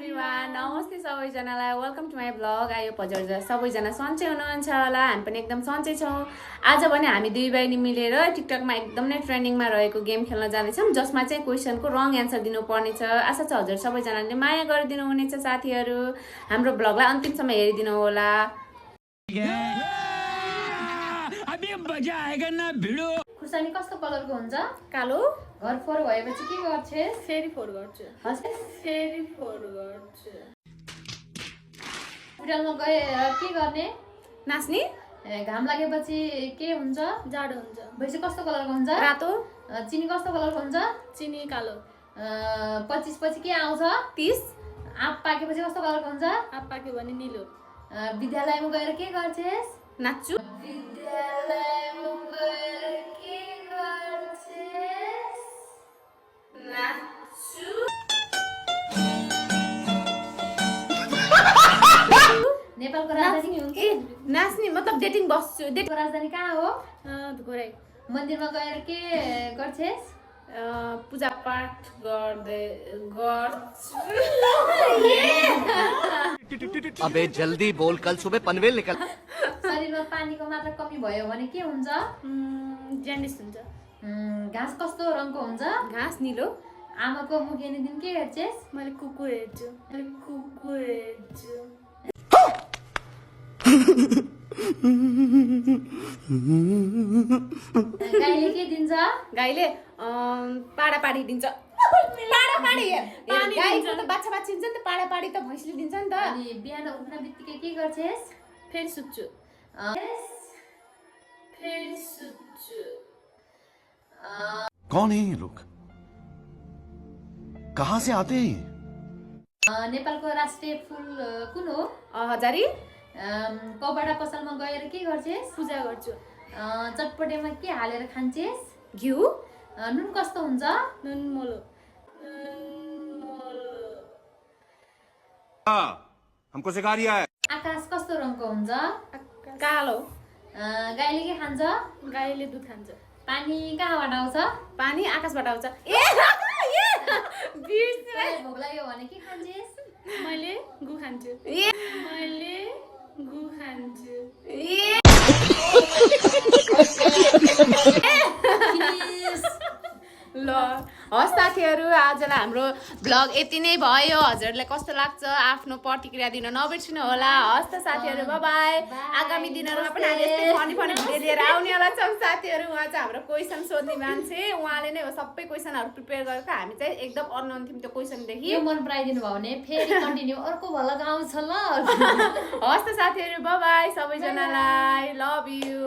everyone नमस्ते सबैजनालाई welcome to my blog I hope हजुर सबैजना सन्चै हुनुहुन्छ होला हामी पनि एकदम सन्चै छौँ आज भने हामी दुई बहिनी मिलेर टिकटकमा एकदम नै ट्रेन्डिङमा रहेको गेम खेल्न जाँदैछौँ जसमा चाहिँ क्वेसनको रङ एन्सर दिनुपर्ने छ आशा छ हजुर सबैजनाले माया गरिदिनु हुनेछ साथीहरू हाम्रो ब्लगलाई अन्तिमसम्म हेरिदिनु होला खुर्सानी कस्तो कलरको हुन्छ कालो घर फोहोर भएपछि के गर्छस् फेरि फोहोर गर्छु फेरि फोहोर गर्छु हस्पिटलमा गए के गर्ने नाच्ने घाम लागेपछि के हुन्छ जाडो हुन्छ भैँसी कस्तो कलरको हुन्छ रातो चिनी कस्तो कलरको हुन्छ चिनी कालो 25 पछि के आउँछ 30 आँप पाकेपछि कस्तो कलरको हुन्छ आँप पाक्यो भने निलो विद्यालयमा गएर के गर्छस् नाच्छु विद्यालयमा गएर के गर्छस् नाच्छु नेपालको राजधानी हो के नाच्ने मतलब डेटिङ बस्छु डेटको राजधानी कहाँ हो घोराइ मन्दिरमा गएर के गर्छस् पूजा पाठ गर्दै गर्छु अबे जल्दी बोल कल सुबह पनवेल निकल शरीरमा पानीको मात्रा कमी भयो भने के हुन्छ ज्यान्डिस हुन्छ घाँस कस्तो रङको हुन्छ घाँस निलो आमाको मुख हेर्ने दिन के हेर्छस् मैले कुकुर हेर्छु गाईले के दिन्छ गाईले पाडा पाडी दिन्छ गाईको त बाछा बाछी हुन्छ नि त पाडा पाडी त भैँसीले दिन्छ नि त अनि बिहान उठ्न बित्तिकै के गर्छस् फेरि सुत्छु कौन है ये लोग कहाँ से आते हैं नेपालको राष्ट्रिय फुल कुन हो हजारी कपडा पसलमा गएर के गर्छस् पूजा गर्छु चटपटेमा के हालेर खान्छस् घिउ नुन कस्तो हुन्छ नुन मोलो हमको सिखा रिया है आकाश कस्तो रङको हुन्छ कालो गाईले के खान्छ गाईले दुध खान्छ पानी कहाँबाट आउँछ पानी आकाशबाट आउँछ गाईलाई भोक लाग्यो भने के खान्छस् मैले गु खान्छु ल हस् साथीहरू आजलाई हाम्रो ब्लग यति नै भयो हजुरलाई कस्तो लाग्छ आफ्नो प्रतिक्रिया दिन नबिर्सिनु होला हस् त साथीहरू बाई आगामी दिनहरूमा पनि हामी यस्तै फनी भिडियो लिएर आउनेवाला छौँ साथीहरू उहाँ चाहिँ हाम्रो क्वेसन सोध्ने मान्छे उहाँले नै हो सबै क्वेसनहरू प्रिपेयर गरेको हामी चाहिँ एकदम अननोन थियौँ त्यो क्वेसनदेखि यो मन पराइदिनु भयो भने फेरि कन्टिन्यू अर्को भल आउँछ ल हस् त साथीहरू बाई सबैजनालाई लभ यु